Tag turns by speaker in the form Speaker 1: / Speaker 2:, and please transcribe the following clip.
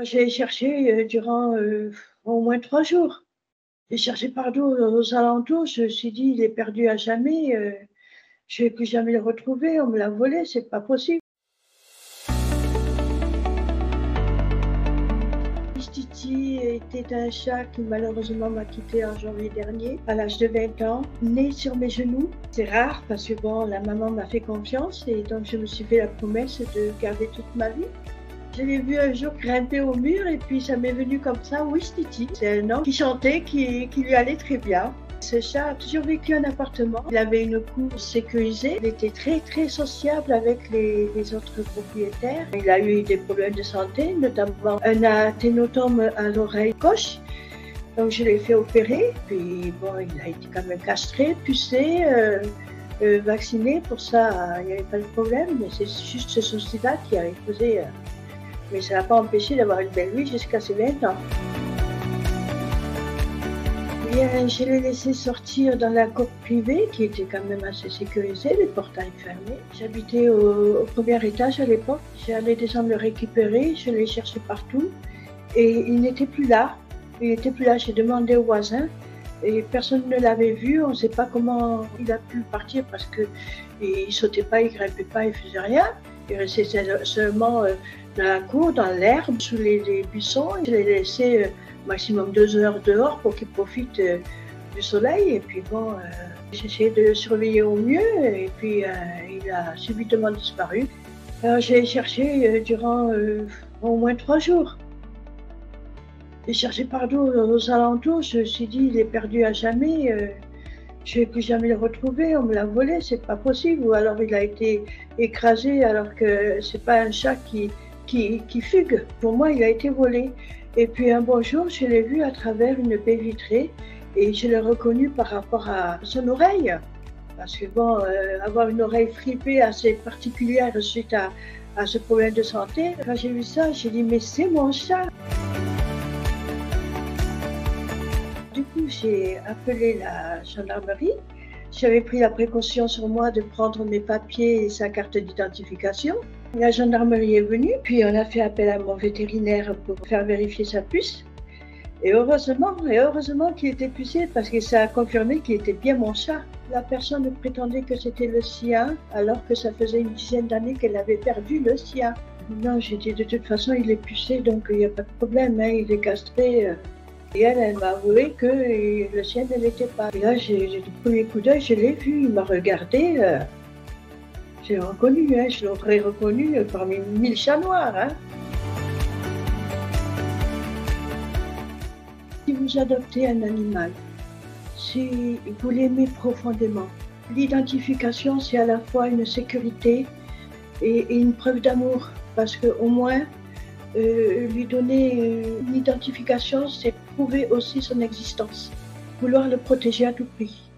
Speaker 1: J'ai cherché, durant, au moins 3 jours. J'ai cherché partout aux alentours. Je me suis dit: «Il est perdu à jamais, je vais plus jamais le retrouver. On me l'a volé, c'est pas possible». Titi était un chat qui malheureusement m'a quitté en janvier dernier, à l'âge de 20 ans, né sur mes genoux. C'est rare parce que bon, la maman m'a fait confiance et donc je me suis fait la promesse de garder toute ma vie. Je l'ai vu un jour grimper au mur et puis ça m'est venu comme ça, Ouistiti. C'est un nom qui chantait, qui lui allait très bien. Ce chat a toujours vécu en appartement. Il avait une cour sécurisée. Il était très, très sociable avec les autres propriétaires. Il a eu des problèmes de santé, notamment un atténotome à l'oreille gauche. Donc je l'ai fait opérer. Puis bon, il a été quand même castré, pucé, vacciné. Pour ça, il n'y avait pas de problème. Mais c'est juste ce souci-là qui avait posé. Mais ça n'a pas empêché d'avoir une belle vie jusqu'à ses 20 ans. Bien, je l'ai laissé sortir dans la cour privée qui était quand même assez sécurisée, les portails fermés. J'habitais au premier étage à l'époque. J'allais descendre le récupérer, je l'ai cherché partout et il n'était plus là. Il n'était plus là. J'ai demandé aux voisins et personne ne l'avait vu. On ne sait pas comment il a pu partir parce qu'il ne sautait pas, il ne grimpait pas, il ne faisait rien. Il restait seulement dans la cour, dans l'herbe, sous les buissons. Je l'ai laissé maximum 2 heures dehors pour qu'il profite du soleil. Et puis bon, j'ai essayé de le surveiller au mieux et puis il a subitement disparu. Alors j'ai cherché durant au moins 3 jours. J'ai cherché partout aux alentours. Je me suis dit, il est perdu à jamais. Je ne vais plus jamais le retrouver. On me l'a volé, c'est pas possible. Ou alors il a été écrasé alors que c'est pas un chat qui fugue. Pour moi, il a été volé. Et puis un beau jour, je l'ai vu à travers une baie vitrée et je l'ai reconnu par rapport à son oreille. Parce que bon, avoir une oreille fripée assez particulière suite à ce problème de santé, quand j'ai vu ça, j'ai dit mais c'est mon chat. Du coup, j'ai appelé la gendarmerie. J'avais pris la précaution sur moi de prendre mes papiers et sa carte d'identification. La gendarmerie est venue, puis on a fait appel à mon vétérinaire pour faire vérifier sa puce. Et heureusement qu'il était pucé parce que ça a confirmé qu'il était bien mon chat. La personne prétendait que c'était le sien, alors que ça faisait une dizaine d'années qu'elle avait perdu le sien. Non, j'ai dit de toute façon, il est pucé, donc il n'y a pas de problème, hein, il est castré. Et elle m'a avoué que le sien ne l'était pas. Et là, du premier coup d'œil, je l'ai vu, il m'a regardé. J'ai reconnu, hein, je l'aurais reconnu parmi 1000 chats noirs. Hein. Si vous adoptez un animal, si vous l'aimez profondément, l'identification, c'est à la fois une sécurité et une preuve d'amour. Parce qu'au moins, lui donner une identification, c'est prouver aussi son existence, vouloir le protéger à tout prix.